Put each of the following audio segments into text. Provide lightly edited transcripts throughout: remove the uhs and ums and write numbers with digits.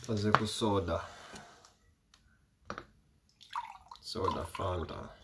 Fazer com soda. Soda Fanta.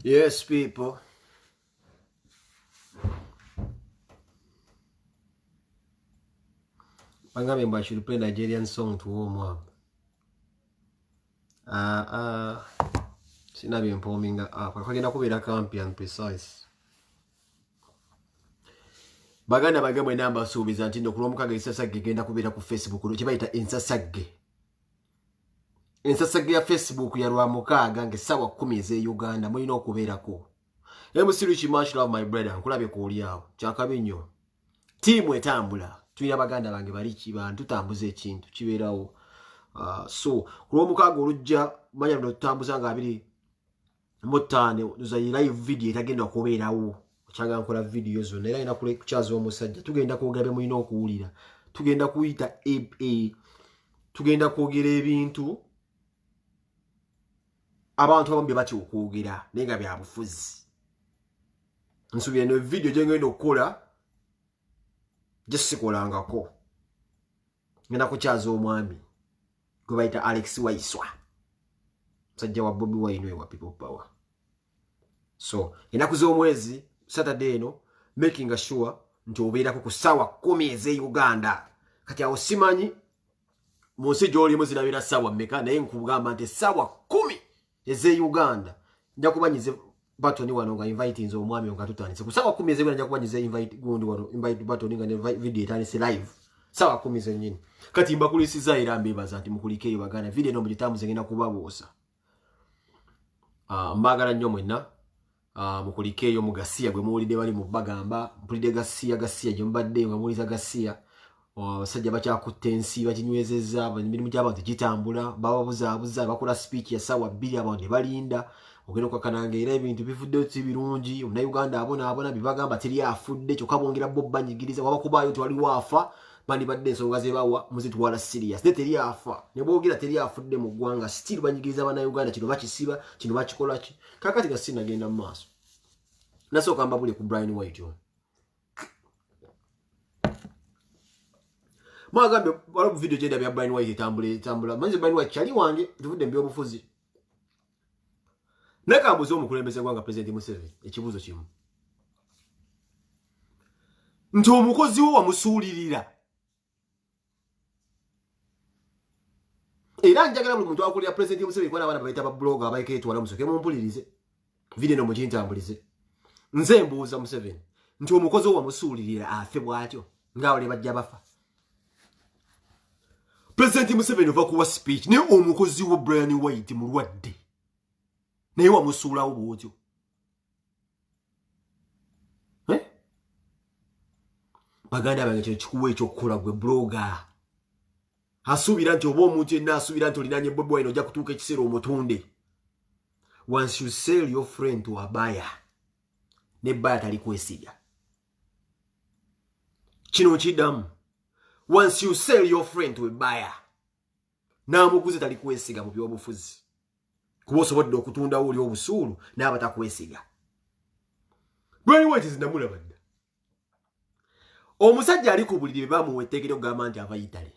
Yes, people. I remember I should play Nigerian song to warm up. Sina been forming that up. I can't go campion precise. Baganda bagamba enamba suubiza nti ndokulomukage ensasagge genda kubeera ku Facebook kye bayita ensasagge. Ensasagge ya Facebook ya Lwamukaaga ng'essaawa 10 ez'e Uganda mulina okubeerako. MC Rich much love my brother nkulabye ku oli awo kyakabi nnyo. Tiimu etambula tulina baganda bange bali bantu tutambuza ekintu kibeerawo. So ku Lwamukaaga olujja manya bino tutambuza nga 25 tuza live video etagenda kubeerawo. Changa nkola video zonna era ina kule kuchaza omusajja tugenda kwogera be mulina okuwulira tugenda kuyita tugenda kwogera ebintu abantu abambi bati okwogera nenga bya bufuzi nsubira no video gye ngenda okukola jesikolangako ngenda kuchaza omwami gwe bayita Alex Waiswa musajja wa Bobi Wine wa People Power. So enaku z'omwezi Saturday no making sure nti obeerako ku ssaawa 10 ez'e Uganda. Kati awo simanyi munsi gy'olimu zirabira ssaawa mmeka naye nkugamba nti ssaawa 10 ez'e Uganda nja kubanyize Batoni wano nga invite nze omwami nga tutandise ku ssaawa 10 ez'e Uganda nja kubanyize invite gundi wano invite Batoni nga ne video etandise live ssaawa 10 zennyini. Kati mbakulisiza era mbebaza nti mukulikeyo baganda video no mugitambuze ngenda kubabuusa. Mbagala nnyo mwenna. Mukulikeyo mu Gasiya gwe muwulidde bali mu bagamba mpulidde Gasiya gye mbadde nga muwuliza Gasiya abasajja bakyakutte ensi bakinywezezza emirimu gy'abantu gitambula bababuzaabuza bakola speech ya ssaawa 2 abantu ne balinda ogenda okwakananga era ebintu bivuddeyo si birungi Omunnayuganda abona bibagamba teri afudde kyokka bongera bo banyigiriza wabakubaayo nti waliwo afa bandibadde ensonga ze bawa muzitwala serious ne teri afa ne boogera teri afudde mu ggwanga still banyigiriza Bannayuganda kino bakisiba kino bakikola ki kakati Gasiya nagenda mu maaso nasooka mbabule ku Brian White ono mwagambye waliwo video gye ndabya Brian White etambula manyi Brian White kyali wange tuvudde mu by'obufuzi nekambuza omukulembeze gwanga President Museveni ekibuuzo kimu nti omukozi wo wamusuulirira era njagala buli muntu akulira President Museveni kuba n'abaana babayita bablogger abayikeetwala musooke mumpulirize video no mukintambulize nze mbuuza Museveni nti omukozi wo wamusuulirira afe bw'atyo ng'awo ne bajja bafa. President Museveni ova kuwa speech naye omukozi wo Brian White mulwadde naye wamusuulawo bw'otyo. Baganda bange kino kikuwa ekyokukola gwe blogger asuubira nti oba omuntu yenna asuubira nti olinanye Bobi Wine ojja kutuuka ekiseera omutunde. Once you sell your friend to a buyer ne buyer talikwesiga kino kiddamu. Once you sell your friend to a buyer n'amuguze talikwesiga mu by'obufuzi kuba osobodde okutundawo oli obusuulu n'aba takwesiga. Brian White zinamulaba dda omusajja ali ku buliri bamuwa etteeka ly'okugamba nti ava Italy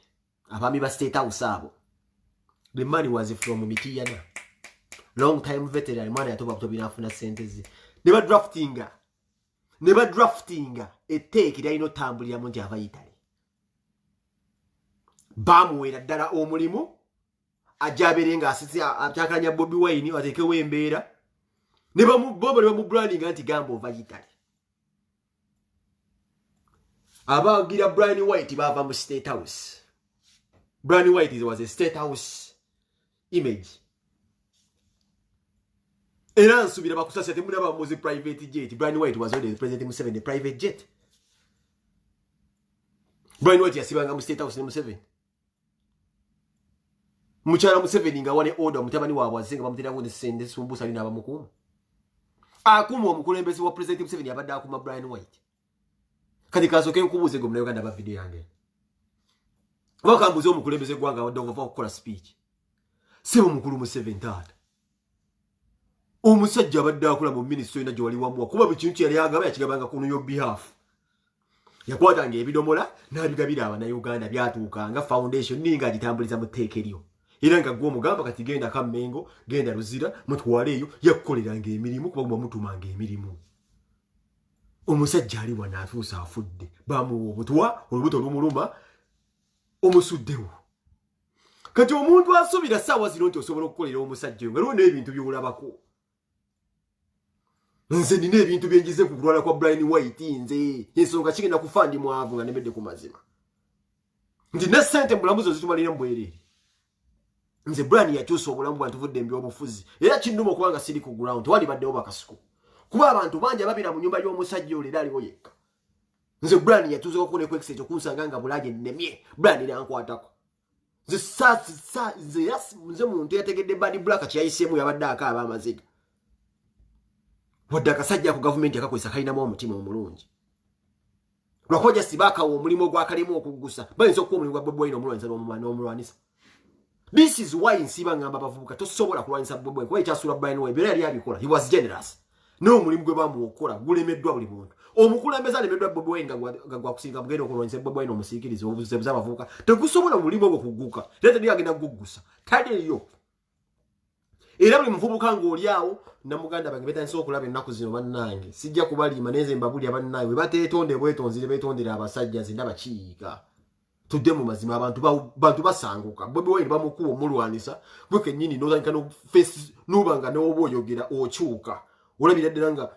abaami ba State House abo The man was from Mitiyana. Long time veteran, man I talk about binafuna sentences. Never drafting a take it no tambuli ya monti ava Italy. Bamwera ddala omulimu ajaberenga asisi atakanya Bobi Wine atekewe embeera ne bamubobo ne bamubranding anti gambo ova Italy. Abagira Brian White bava mu State House. Brian White was a State House image. Era nsubira bakusasa temuna ba muzi private jet. Brian White was already president Museveni private jet. Brian White yasibanga mu State House ne Museveni. Muchala Museveni nga wane order mutabani wabwe azinga bamutera wone sende sumbusa lina abamukuma. Akumu omukulembezi wa president Museveni abadde akuma Brian White. Kati kasoke nkubuze gomna Uganda ba video yange. Wakambuze omukulembeze gwanga wadongo va okukola speech. Sebo mukulu Museveni tata. Omusajja abadde akola mu ministry ina jwali wamwa kuba bikintu yali agaba yakigabanga kuno yo behalf. Yakwatanga ebidomola n'abigabira abana Uganda byatuuka nga foundation ninga agitambuliza mu teekeriyo. Era nga gwo mugamba kati genda Kamengo, genda Ruzira, mutwaleeyo yakukoleranga emirimu kuba mutumanga emirimu. Omusajja ali wana atuusa afudde. Bamuwa obutwa, olubuto lumuluma omusuddewo. Kati omuntu asubira ssaawa zino nti osobola okukolera omusajja nga lwo n'ebintu by'olabako. Nze nina ebintu byenjize ku kulwala kwa Brian White nze. Ensonga kigenda kufa ndi mwavu nga nemedde ku mazima. Nti ne ssente mulamuzo zitumalira mbwerere. Nze Brian yakyusa obulamu bwantu vudde mbyobufuzi. Era kinnuma okubanga siri ku ground. Wali baddewo bakasuku. Kuba abantu bangi babira mu nyumba y'omusajja ole daliwo yekka. Nze Brian yatuuza okune ku exchange okunsanga nga bulaje nnemye. Brian n'ankwatako. Nze muntu yategedde badi black kyayisemu yabadde akaaba amaziga. Wadde akasajja ku government akakozesa kalinamu omutima omulungi. Lwakoja sibakawo omulimu gwakalimu okuggusa. Bayinza okuba omulimu gwa Bobi Wine omulwanisa n'omulwanisa. This is why nsiba ngamba bavubuka tosobola kulwanisa Bobi Wine kuba ekyasula Brian Wine bera yali abikola. He was generous. N'omulimu gwe bamuwokola gulemeddwa buli muntu. Omukulembeze alemeddwa Bobi Wine nga gwakusinga mugenda okulwanyisa Bobi Wine omusiikirize obuzebuza abavubuka. Tegusobola mulimu ogwo kugguka. Leta ndi agenda kuggusa. Taliyo. Era buli muvubuka ng'oli awo namuganda bange betandise okulaba ennaku zino bannange. Sijja kubaliima neze mbabuli abannange bwe bateetonde bwetonzire beetondera abasajja nze ndabakiika. Tudde mu mazima bantu basanguka. Bobi Wine bamukuba omulwanisa gwe kennyini n'otandika no face n'obanga n'oba oyogera okyuka. Olabira ddala nga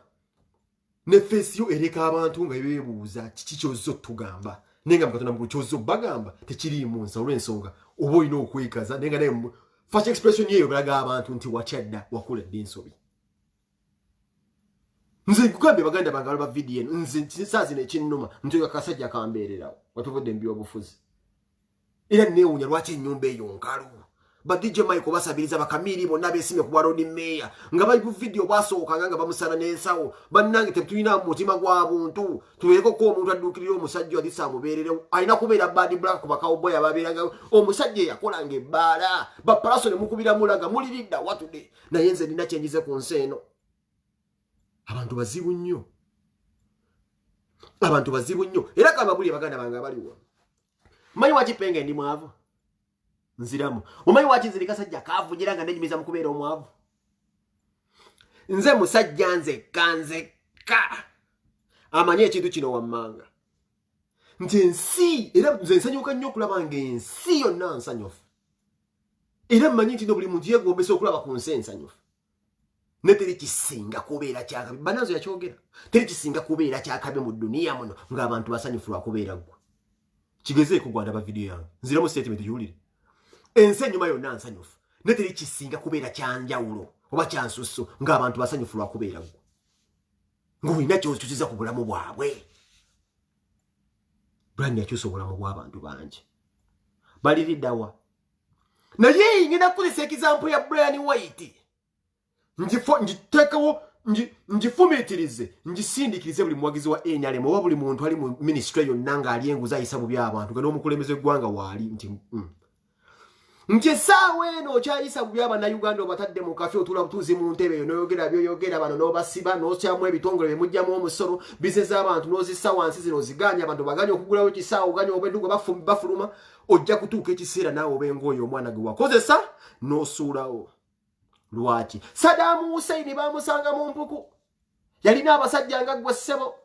ne face yo ereka abantu nga beebuuza kiki ky'ozzo tugamba. Naye nga Katonda mukulu ky'ozzo bagamba tekiriimu nsa olw'ensonga oba olina okwekaza naye nga naye facial expression yeyo balaga abantu nti wakyadda wakuledde ensobi. Nze nkugambye baganda bange balaba video eno nze saa zino ekinnuma nti akasajja akambeererawo watuvudde mu byobufuzi. Era neewuunya lwaki ennyumba eyo nkalu. Ba DJ Mike basabiriza bakamiri bonna beesimye ku Road Mayor nga bali ku video bwasooka nga bamusana n'ensawo bannange tetulina mutima gwa buntu tuweeko ko omuntu addukirira omusajja ali saamubeerere alina kubeera bad black ku bakawboy ababeeranga omusajja yakolanga ebbaala bapalaso ne mukubira mulaga muliridda watude naye nze nina kyenjize ku nsi eno. Abantu bazibu nnyo. Abantu bazibu nnyo. Era kababuli baganda bange abaliwo. Manyi wakipenge ndi mwavu. Nziramu. Omanyi wakizi likasajja kavugira nga nenyumiza mukubeera omwavu. Nze musajja nze kanze ka. Amanye ekintu kino wammanga. Nti ensi era nze nsanyuka nnyo okulaba ng'ensi yonna nsanyufu. Era mmanyi nti buli muntu yeegombesa okulaba ku nsi ensanyufu. Ne teri kisinga kubeera kyakabi. Banazo yakyogera. Teri kisinga kubeera kyakabi mu dduniya muno ng'abantu basanyufu lwa kubeera gwe. Kigezeeko gwanda ba video yange. Nziramu statement yuwulire. Ensi ennyuma yonna nsanyufu. Ne teri kisinga kubeera kyanjawulo oba kyansusso ng'abantu basanyufu lwa kubeera gwe. Ng'olina ky'okyusiza ku bulamu bwabwe. Brian yakyusa obulamu bw'abantu bangi. Baliriddawa. Naye ngenda kukozesa ekizampu ya Brian White. Njiteekawo njifumiitirize njisindikirize buli muwagizi wa NRM oba buli muntu ali mu ministry yonna ng'ali enguzi ayisa bubi abantu nga n'omukulembeze gwanga waali nti nti essaawa eno okyayisa mu by'abannayuganda obatadde mu kafe otula butuuzi mu ntebe eyo n'oyogera byoyogera bano n'obasiba n'osyamu ebitongole bemugyamu omusolo bizinesi z'abantu n'ozissa wansi zino oziganya abantu baganya okugulawo ekisaawa oganya obwendugo bafuluma ojja kutuuka ekiseera naawe obenga oyo omwana gwe wakozesa n'osuulawo. Lwaki? Saddam Hussein baamusanga mu mpuku yalina abasajja nga ggwe ssebo.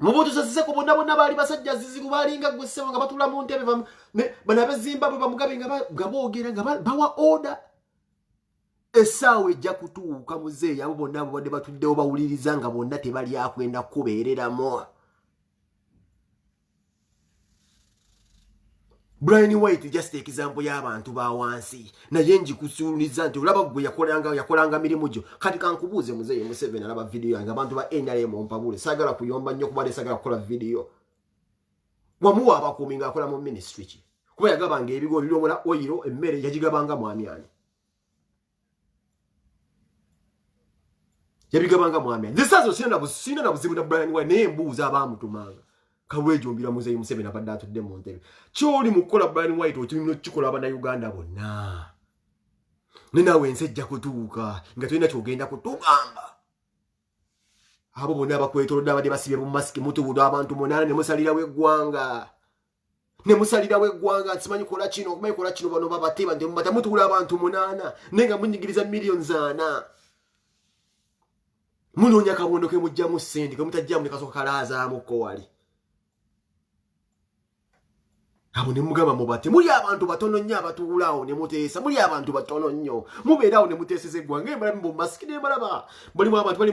Mubutu sasiseko bonna baali basajja zizibu balinga ggwe ssebo nga batula mu ntebe bano ab'ezimbabwe bamugabe nga boogera nga bawa oda. Essaawa ejja kutuuka muzeeyi abo bonna abo badde batuddewo bawuliriza nga bonna tebali akwenda kubeereramu. Brian White just example y'abantu ba wansi naye njikusuuliza nti olaba gwe yakolanga mirimu gyo. Kati kankubuuze muzeeyi Museveni alaba video yange abantu ba NRM ompabule sagala kuyomba nnyo kuba sagala kukola video. Wamuwa abakuumi ng'akola mu ministry ki kuba yagabanga ebigo biromola oyiro emmere yagigabanga mwami ani. Yabigabanga mwami ani. Zisazo sina na buzibu na Brian White naye mbuuza abaamutumanga. Kawejombira muzeeyi Museveni abadde atudde mu ntebe. Kyoli mu kukola Brian White okirina okikola abannayuganda bonna. Ne naawe ensi ejja kutuuka nga tolina kyogenda kutugamba. Abo bonna abakwetolodde abadde basibye mu masiki mutubuddwa abantu 8 ne musalirawo eggwanga. Ne musalirawo eggwanga nsimanyi kola kino okumanyi kola kino bano babateba nti mubata mutuula abantu 8 naye nga munyigiriza millions 4. Munoonya kabondo ke mujjamu ssente ke mutajjamu ne kasooka kalaazaamuko wali. Abo ne mugamba mubate muli abantu batono nnyo abatuulaawo ne muteesa muli abantu batono nnyo mubeeraawo ne muteeseza eggwanga embalamu mu masiki ne mbalaba balimu abantu bali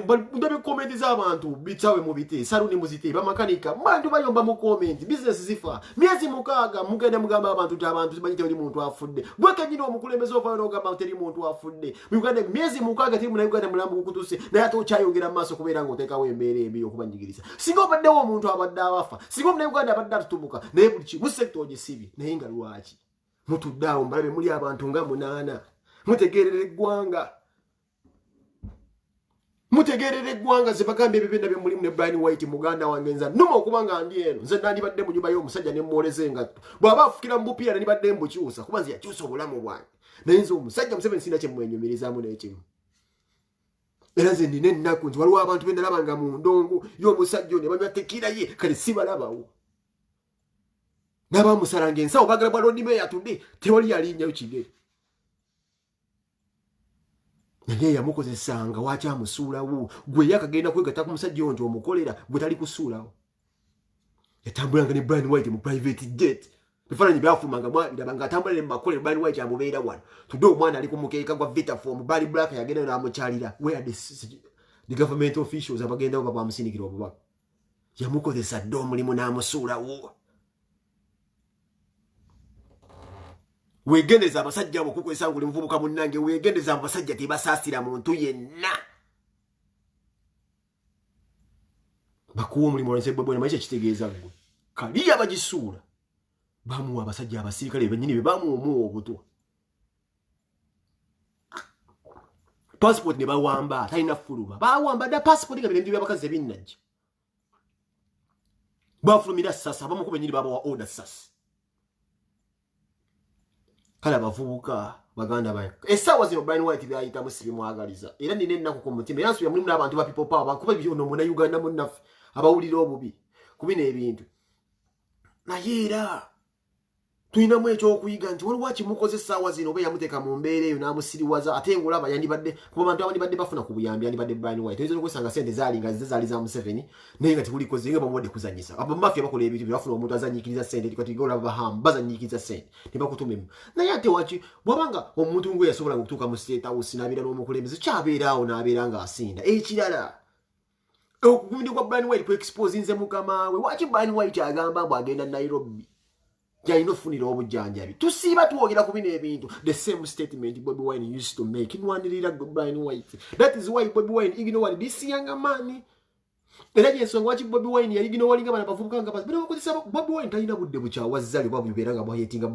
komenti z'abantu bitsawe mu bite saluni muzite bamakanika bantu bayomba mu komenti bizinesi zifa myezi 6 mugenda mugamba abantu abantu simanyi teri muntu afudde gwe kenyini omukulembeze ovaayo n'ogamba teri muntu afudde muganda myezi 6 teri munayuganda mulambu gukutuse naye ate okyayongera mu maaso kubeera ng'oteekawo embeera embi okubanyigiriza singa obaddewo omuntu abadde abafa singa omunayuganda abadde atutumuka naye buli kimu sekita sibi naye nga lwaki mutuddawo mbalabe muli abantu nga 8 mutegeerera eggwanga ze bagambye ebibenda bye mulimu ne Brian White muganda wange nza nnuma okuba nga ndi eno nze nandibadde mu nyumba y'omusajja ne mwoleza engatto bw'aba afukira mu bupiira nandibadde mbukyusa kuba nze yakyusa obulamu bwange naye nze omusajja Museveni sina kye mwenyumirizaamu n'ekimu. Era nze nina ennaku nti waliwo abantu be nalabanga mu ndongo y'omusajja ne banywa tekira ye kale sibalabawo. N'abamusalanga ensawo bagala bwa Lord Mayor atudde tewali yalinnyayo kigere. Naye yamukozesanga wakyamusuulawo gwe yakagenda kwegatta ku musajja oyo nti omukolera gwe tali kusuulawo. Yatambulanga ne Brian White mu private jet. Bifaananyi byafulumanga mwabiraba ng'atambulira mu makolero Brian White amubeera wano. Tudde omwana ali ku mukeeka gwa Vitafoam Barry Black yagenda n'amukyalira. Where the government officials abagendawo bamusindikira obubaka. Yamukozesa dde omulimu n'amusuulawo. Wegendeza abasajja abo kukwesa nguli mvubuka munnange wegendeza abasajja tebasaasira muntu yenna. Bakuwa omulimu olwensebwebwene maisha kitegeeza gwe. Kali abagisuula. Bamuwa abasajja abasirikale bennyini be bamuwa obutwa. Passport ne bawamba talina fuluma. Bawamba da passport nga bintu by'abakazi ebinnajja. Bafulumira sasa bamuko bennyini babawa order sasa. Kala bavubuka baganda bayo essaawa zino Brian White byayita musibi mwagaliza era nina ennaku ku mutima era nsuubira mulimu n'abantu ba people power bakuba byono mu Uganda munnaffe abawulira obubi kubina ebintu naye era tulinamu ekyokuyiga nti waliwo kimukoze essaawa zino oba yamuteeka mu mbeera eyo n'amusiriwaza ate ng'olaba yandibadde kuba abantu abandibadde bafuna ku buyambi yandibadde Brian White oyinza okwesanga sente zaalinga zaali za Museveni naye nga tewulikoze nga bamuwadde kuzanyisa abamafia bakola ebintu bye bafuna omuntu azanyiikiriza sente kati olaba bahamu bazanyiikiriza sente ne bakutuma naye ate waki bwabanga omuntu ngwe yasobola okutuuka mu State House n'abeera n'omukulembeze kyabeeraawo n'abeera ng'asinda ekirala okugundi kwa Brian White ku-expose nze mukama we waki Brian White agamba mbu agenda Nairobi yalina ofunira obujjanjabi tusiiba tuwogera ku bino ebintu the same statement Bobi Wine used to make nwanirira Brian White. That is why Bobi Wine ignored this young man. Era y'ensonga lwaki Bobi Wine yaliginowalinga bana bavubuka nga bano bakozesa Bobi Wine talina budde bukyawazzali bwa bubeera nga bwayetinga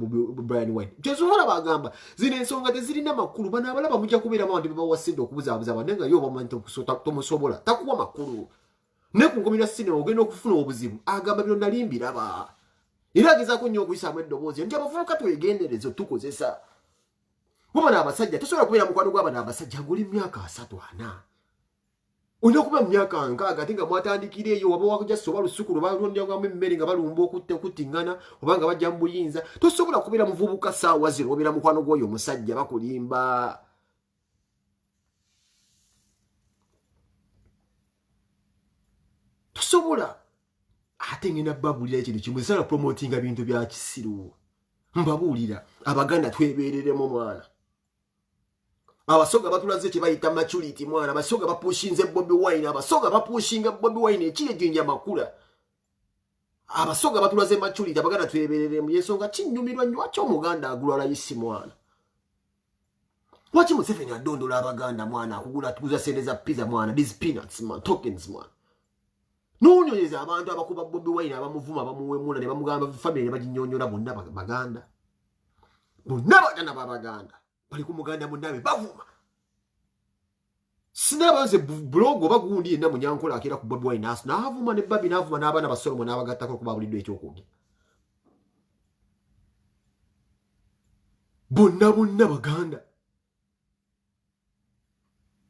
Brian White. Kyesobola bagamba zino ensonga tezirina makulu bano abalaba mujja kubeeramu abantu bebawasidde okubuzaabuza bane nga yo bamanyi tomusobola takuwa makulu ne ku nkomera sinema ogenda okufuna obuzibu agamba bino nali mbiraba Era agezako nnyo okuyisaamu eddoboozi nti abavubuka twegendereze tukozesa. Wabana abasajja tosobola kubeera mukwano gw'abana abasajja ng'oli myaka 3-4. Olina kuba myaka 6 ate nga mwatandikira eyo waba wakujja soba lusuku balondyamu emmere nga balumba okuttingana oba nga bajja mu buyinza. Tosobola kubeera muvubuka ssaawa zino obeera mukwano gw'oyo omusajja bakulimba. Tosobola. Ate ngenda babulira ekintu kimwe sala promotinga bintu bya kisiru. Mbabuulira Abaganda twebeereremu mwana. Abasoga batulaze kye bayita maturity mwana. Abasoga bapushinze Bobi Wine. Abasoga bapushinga Bobi Wine ekire jinja makula. Abasoga batulaze maturity. Abaganda twebeereremu yensonga kinyumirwa nnyo lwaki Omuganda agula layisi mwana. Lwaki Museveni adondola Abaganda mwana akugula tuguza sente za pizza mwana. These peanuts man, tokens mwana. Nonyonyeza abantu abakuba Bobi Wine abamuvuma abamuwemula ne bamugamba family ne baginyonyola bonna Baganda. Bonna Baganda Baganda. Bali ku Muganda munnabe bavuma. Sinabaze blogo bagundi yenna munyankola akira ku Bobi Wine nas n'avuma ne Babi n'avuma n'abaana ba Solomon n'abagattako kuba bulidde ekyokugi. Bonna Baganda.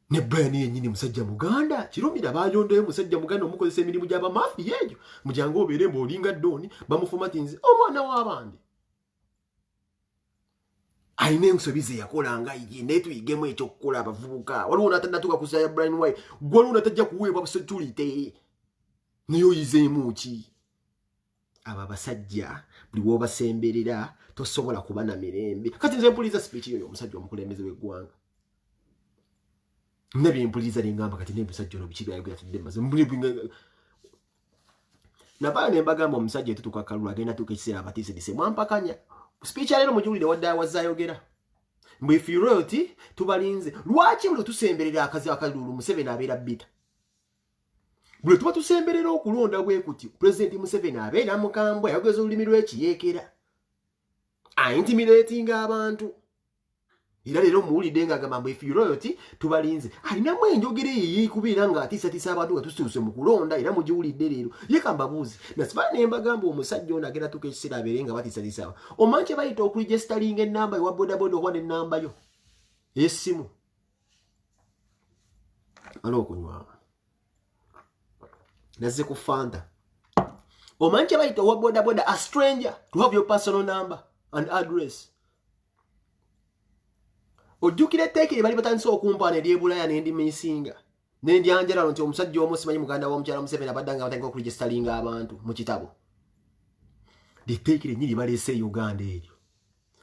Ne Brian yennyini musajja Muganda kirumira bayondoyo musajja Muganda omukozesa emirimu gy'aba mafia ejo mujango obeere mbolinga Doni bamufomatinze omwana w'abandi. Aine ensobize yakolanga ye ne tuyigemu ekyokukola abavubuka waliwo natandatuka kusaya Brian White gwaliwo natajja kuweebwa security niyo yizeemu ki aba basajja buli wobasemberera tosobola kuba na mirembe kati nze mpuliza speech yo omusajja omukulembeze w'eggwanga nebye mpuliza lingamba kati n'ebisajja ono biki byayogera tudde maze nabana ne mbagamba omusajja etutuka kalulu agenda tuka ekiseera abatiise dise mwampakanya speech alero mujuulire wadda wazayogera mbu if you royalty tubalinze lwaki buli tusemberera akazi akalulu Museveni abeera bita buli tuba tusemberera okulonda bwe kuti President Museveni abeera mukambwe ayogeza olulimi lw'ekiyeekera intimidating abantu era leero muwulidde nga agamba mbu if you royalty tubalinze alinamu enjogera eyo kubeera nga atiisatiisa abantu nga tusuuse mu kulonda era mugiwulidde leero ye kambabuuzi nasiba ne mbagamba omusajja ono agenda tuka ekiseera abeere nga batiisatiisa aba omanyi kye bayita okuregisteringa ennamba ewa bodaboda oba n'ennamba yo ey'essimu ala okunywa nazze ku Fanta omanyi kye bayita owa bodaboda a stranger to have your personal number and address. Ojjukira etteekere bali batandise okumpaana ery'Ebulaya n'endimisinga n'endyanjala nti omusajja omu simanyi muganda wa mukyala Museveni abadde nga batandika okuregisteringa abantu mu kitabo. Etteekere nnyini baleese Uganda eryo.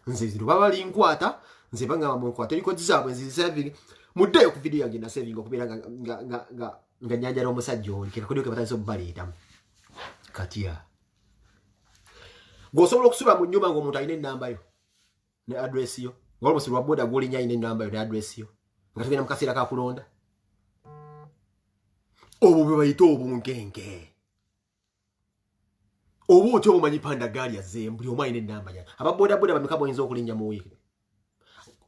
Nze zino baba linkwata nze bangamba munkwata erikodi zaabwe nzizisaving muddeyo ku vidiyo yange nasavinga okubeera nga nyanjala omusajja oli kekakodyo ke batandise okubaleetamu. Katya gw'osobola okusula mu nnyumba ng'omuntu alina ennamba yo ne adresi yo ng'olwo lwa boda gw'olinya alina ennamba yo ne adresi yo nga tugenda mu kaseera ka kulonda obwo bwe bayita obunkenke oba otya obumanyi panda gaali yazze buli omu alina ennamba ya ababodaboda bameka bw'oyinza okulinnya mu wiiki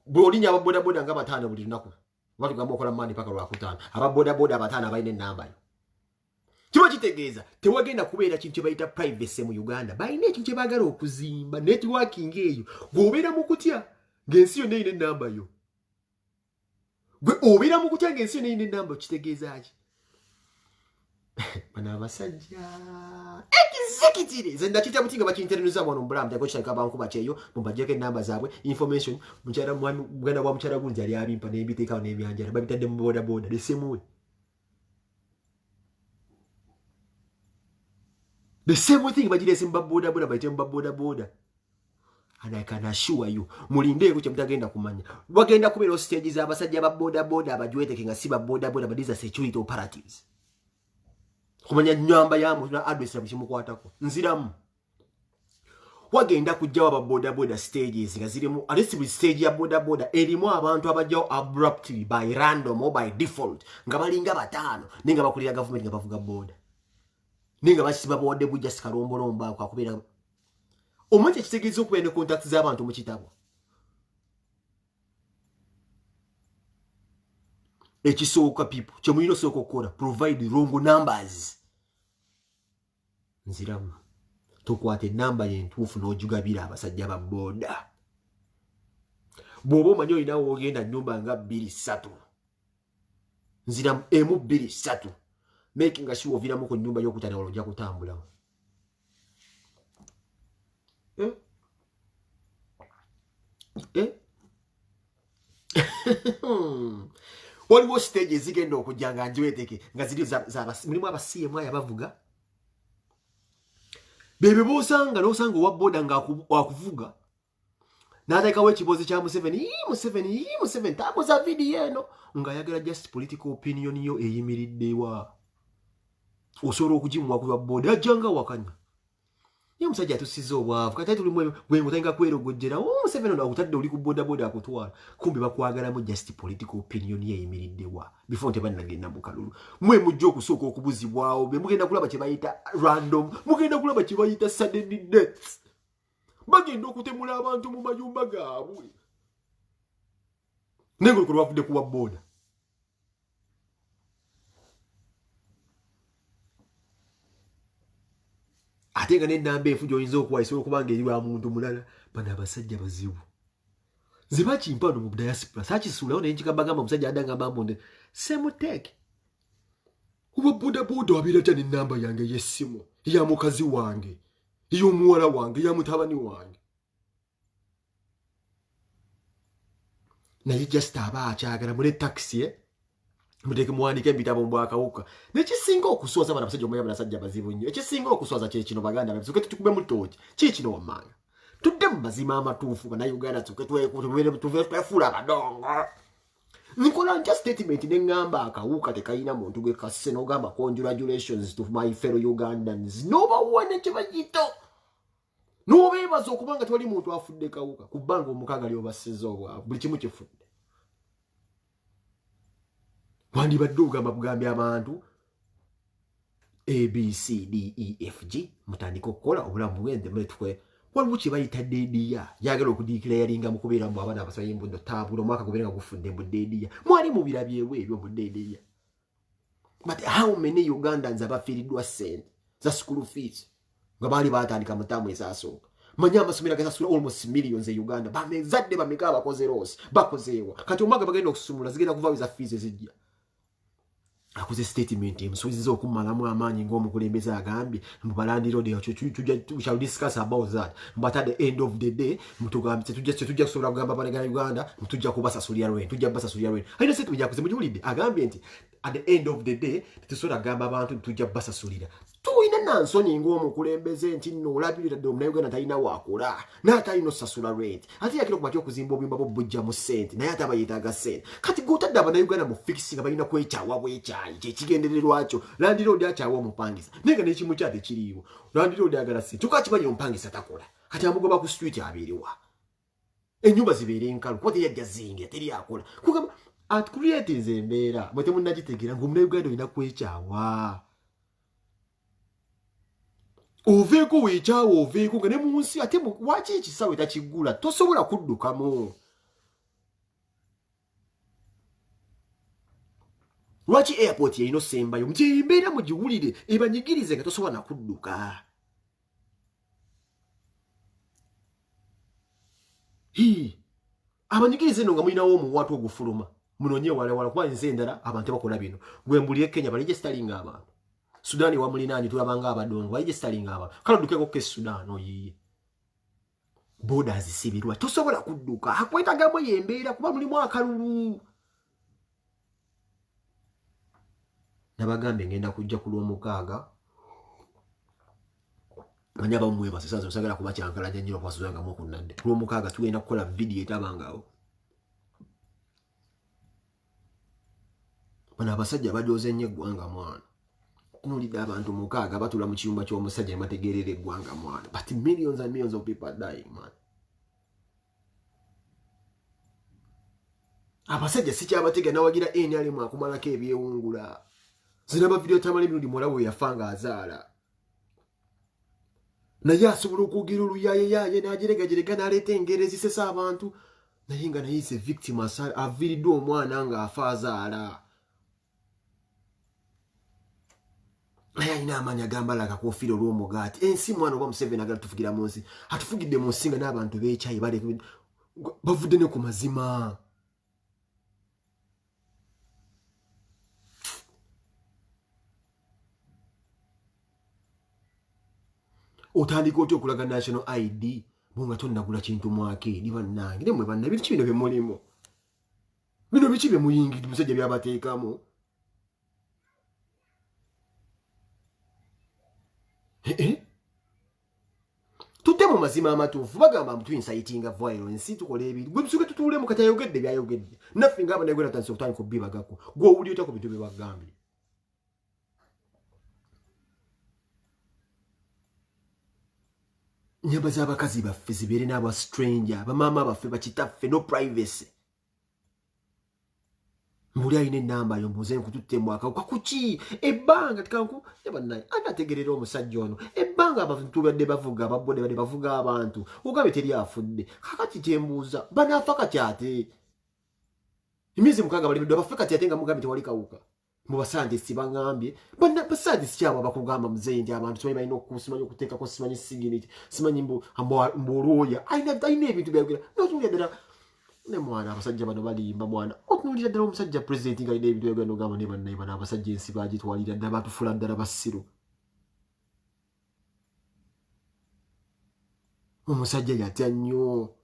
bwe olinya ababodaboda nga 5 buli lunaku oba tugamba okola mandi paka lwakutaano ababodaboda 5 abalina ennamba yo kiba kitegeeza tewagenda kubeera kintu kye bayita privacy mu Uganda balina ekintu kye baagala okuzimba networking eyo gweobeera mu kutya ng'ensi yonna erina ennamba yo gwe obeera mu kutya ng'ensi yonna erina ennamba yo kitegeeza ki bano abasajja ekizikitire nze ndakita buti nga bakinterenuza wano mu bulamu tego kitandika bankuba kyeyo mubajjeko ennamba zaabwe information mukyala muganda wa mukyala gunzi ali abimpa n'ebiteekawo n'ebyanjala babitadde mu bodaboda lesemuwe the same thing bagirese mu bodaboda bayite mu bodaboda and I can assure you mulinde kye mutagenda kumanya bagenda kubeera stages abasajja ba bodaboda abajweteke nga si ba bodaboda badiza security operatives kumanya nyamba yamu na address yamukwatako nziramu wagenda kujjawo aba bodaboda stages nga zirimu alesi stage ya bodaboda erimu abantu abajjawo abruptly by random or by default nga balinga 5 ninga bakulira government nga bavuga boda ninga basiba bode bujja sikalombolomba akubeera omanyi ekitegeeza okubeera ne contact z'abantu mu kitabo ekisooka people kye mulina osooka okukola provide wrong numbers nziramu tokwate namba yentuufu n'ogigabira abasajja ba boda. Bw'oba omanyi olina wogenda nnyumba nga 2-3 nzira emu 2-3 making sure oviramu ku nnyumba y'okutana wala ojja kutambulawo. Waliwo stage ezigenda okujja nga njiweteke nga ziri mulimu abasiemu ayo abavuga bebe bosanga n'osanga owa boda nga wakuvuga n'ateekawo ekibozi kya Museveni takoza vidiyo eno ng'ayagala just political opinion yo eyimiriddewa. Osobola okugimuwa ku boda ajjanga wakanya. Ye musajja atusiza obwavu kati tulimu bwe ngotanga kwerogojjera Museveni akutadde oli ku boda akutwala kumbe bakwagalamu just political opinion ye eyimiriddewa before nte bannagenda mu kalulu. Mwe mujja okusooka okubuzibwawo be mugenda kulaba kye bayita random, mugenda kulaba kye bayita sudden deaths. Bagenda okutemula abantu mu mayumba gaabwe naye ng'olwo lwavudde kuwa boda. Ate nga n'ennamba enfu gy'oyinza okuwa esobola okuba nga eri wa muntu mulala. Bano abasajja bazibu ze bakimpano mu diaspora saakisuulawo naye nkigambagamba omusajja adangamba mbonde semuteeke oba bodaboda wabeera tya n'ennamba yange y'essimu eya mukazi wange ey'omuwala wange eya mutabani wange naye just aba akyagala mule taxi muteeke muwandiika ebitabo mu bwakawuka. Nekisinga okuswaza bano abasajja omwera basajja bazibu nnyo. Ekisinga okuswaza kye kino baganda baffe tukube mu tooki kiki kino wammanga tudde mu mazima amatuufu bannayuganda twefuula abadongo. Nkola ntya statement ne ngamba akawuka tekayina muntu gwe kasse n'ogamba congratulations to my fellow Ugandans n'obawa ne kye bagito n'obeebaza okubanga tewali muntu afudde kawuka ku bbanga omukaaga ly'obasizza obwavu buli kimu kifudde. Wandibadde ogamba kugambya abantu ABCDEFG mutandika okukola obulamu bugende muletwe. Waliwo kye bayita deediya yagala okudiikira yalinga mu kubeera mu abaana abasaba embundo taabula omwaka gubeera nga gufudde mu deediya. Mwali mu birabyewo ebyo mu deediya. But how many Ugandans abafiiriddwa ssente za school fees nga baali baatandika mu ttaamu ezaasooka? Manyi amasomero agasasula almost millions e Uganda bamezadde bameka abakoze rosi bakozeewa kati omwaka bagenda okusumula zigenda kuvaawo za fees ezijja. Akoze statement emusuubiza okumalamu amaanyi ng'omukulembeze agambye mu Balandi Road we shall discuss about that but at the end of the day tujja kusobola kugamba abanagana Uganda tujja kubasasulira rwent tujja kubasasulira rwent ayina statement yakoze mugiwulidde agambye nti at the end of the day tetusobola kugamba abantu tujja kubasasulira. Tuyina nansoni ng'omukulembeze nti nno olabirira ddala omunauganda talina waakola n'atalina osasula rwent ate yakira okumatya okuzimba obuyumba bw'obujja mu ssente naye ate aba yeetaaga ssente. Kati g'otadde abanayuganda mu fikisi nga balina kwekyawa bwekyayi kyekigendererwa kyo Land Road akyawa omupangisa naye nga n'ekimu kyate kiriiwo Land Road agala ssente kyokka kimanyi omupangisa takola kati amugoba ku street abeerewa ennyumba zibeere enkalu kuba teyajja zinga teri akola kugamba atkuliyetinza embeera mwe temunnagitegeera ng'omunayuganda olina kwekyawa oveeko weekyawa oveeko nga ne mu nsi ate waki ekisawe takiggula tosobola kuddukamu. Lwaki airport yeyino sembayo mbyembeera mugiwulire ebanyigirize nga tosobola nakudduka. Abanyigirize nno nga mulinawo omuwaatu ogufuluma munoonye walawala kuba nze endala abantu bakola bino gwe mbulire Kenya balijje sitalinga abantu Sudan wamulinaanyi tulabanga abadongo balijje sitalinga abantu kale oddukeko ke Sudan oyiye boda zisibirwa tosobola kudduka akwetagamu yembeera kuba mulimu akalulu. Nabagambe ngenda kujja ku Lwomukaaga manya bamwe basasaza osagala kuba kyankalanya nnyo kwasuzanga mu kunnadde ku Lwomukaaga tugenda kukola vidiyo etabangawo. Bano abasajja bajooze nnyo eggwanga mwana nulidde abantu 6 batula mu kiyumba ky'omusajja emategeerera eggwanga mwana but millions and millions of people are dying man. Abasajja sikyabatega nawagira NRM akumalako ebyewungula zinaba video tamale mirundi mulawo yafanga azaala naye asobola okugira oluyaye n'ajeregajerega n'aleeta engero ezisesa abantu naye nga naye ise victim aviiriddwa omwana nga afa azaala. ayina amanya gamba la kakofiro olw'omugaati ensi mwana oba Museveni agala tufugira mu nsi atufugidde mu nsinga n'abantu b'ekyayi bavudde ne ku mazima. Otandika otya okulaga national ID bonga tonnagula kintu mwake ni bannange ne mwe banna bintu bino bye mulimu bino biki bye muyingidde musajja byabateekamu tutte mu mazima amatuufu bagamba mtu inciting violence tukola ebiri gwe musuke tutuule mu kati ayogedde byayogedde naffe ngaba naye gwena tansi okutandika obbibagako gwe owuli otya ku bintu bye bagambye. Nyamba z'abakazi baffe zibeere n'aba stranger bamaama baffe bakitaffe no privacy. Mbuli ayina ennamba yo mbuuze nkututte mwaka kuki ebbanga tikanku yabannaye anategerera omusajja ono ebbanga abantu badde bavuga ababode badde bavuga abantu ogambye teri afudde kakati kyembuuza banaafa kati ate emyezi mukaaga balemeddwa bafe kati ate nga mugambye tewali kawuka mu basandisi baŋŋambye basandisi kyabo abakugamba muzeeyi nti abantu simanyi balina okusimanyi okuteekako simanyi siginiti simanyi mbuolwoya ayina ebintu byayogera notuulya ddala ne mwana abasajja bano balimba mwana otunuulira ddala omusajja pulezidenti nga alina ebintu byayogera nogamba ne bannaye bano abasajja ensi bagitwalira ddala batufula ddala basiru. Omusajja yatya nnyo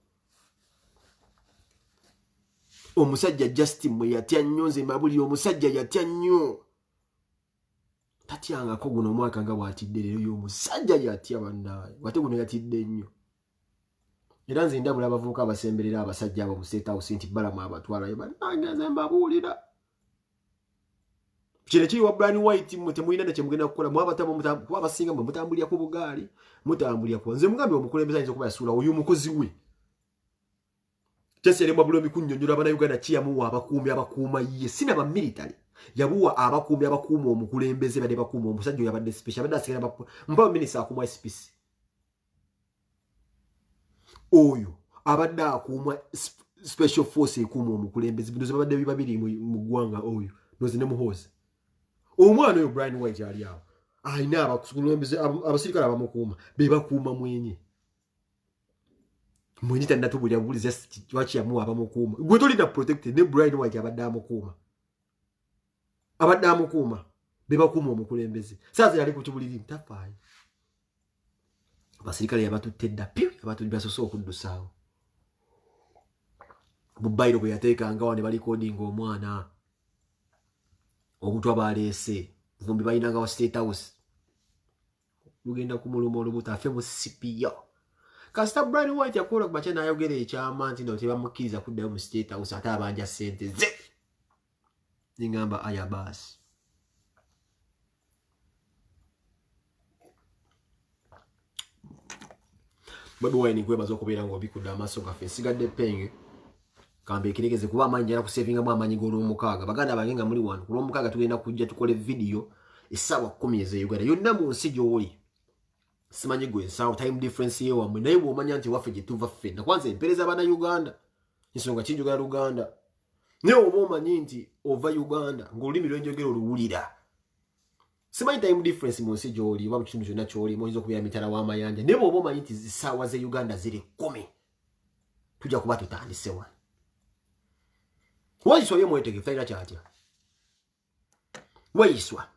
omusajja Justin mwe yatya nnyo nze mabulire omusajja yatya nnyo tatyangako guno omwaka nga bwatidde leero y'omusajja yatya bannaye wate guno yatidde nnyo era nze ndabula abavubuka abasemberera abasajja abo mu State House nti balamu abatwalayo bannange nze mbabuulira kino kiri wa Brian White mwe temulina ne kyemugenda kukola kuba abasinga mwe mutambulira ku bugaali mutambulira ku nze mugambye omukulembeze ayinza okuba yasuula oyo omukozi we Kyeseremwa bulomi kunnyonnyola Bannayuganda kiyamuwa abakuumi abakuuma ye sina ba military yabuwa abakuumi abakuuma omukulembeze badde bakuuma omusajja yabadde special badde asigala mpa minisita akuuma SPC oyo abadde akuuma special force ekuuma omukulembeze bino babadde bibabiri mu ggwanga oyo nozi ne muhozi omwana oyo Brian White ali awo ayina abakulembeze abasirikale abamukuuma be bakuuma mwenye mwenye tanatubulya buliza wachi yamuwa abamukuuma gwe tolina protected ne Brian White abadde amukuuma be bakuuma omukulembeze saaza yali kutubulira ntafaayo abasirikale yabatutte dda abatuddwa basoso okuddusaawo bubayiro bwe yateekanga wane bali kodinga omwana obutwa baleese vumbi balinanga wa State House lugenda kumuluma olubuto afe mu CPO kasita Brian White yakola kubacha n'ayogera ekyama nti no tebamukkiriza kuddayo mu State House ate abanja ssente ze ningamba ayabasi Bobi Wine kwebaza okubeera ng'obikudde amaaso gaffe nsigadde penge kambe ekiregeze kuba amaanyi njala kusevingamu amaanyi g'olwomukaaga baganda bange nga muli wano ku lwomukaaga tugenda kujja tukole video essaawa 10 ez'Uganda yonna mu nsi gy'oli simanyi gwe ensaawa time difference ye wamwe naye bw'omanya nti waffe gye tuva ffenna kwanza empeereza Bannayuganda ensonga kinjogera Luganda naye oba omanyi nti ova Uganda ng'olulimi lwenjogera oluwulira simanyi time difference mu nsi gy'oli oba mu kitundu kyonna ky'olimu oyinza okubeera mitala w'amayanja naye bw'oba omanyi nti zissaawa ze Uganda ziri 10 tujja kuba tutandise wano Wayiswa ye mwetegefu talina kyatya Wayiswa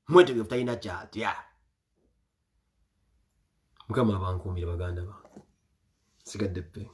mwetegefu talina kyatya Mukama abankuumire baganda ba sigadde pe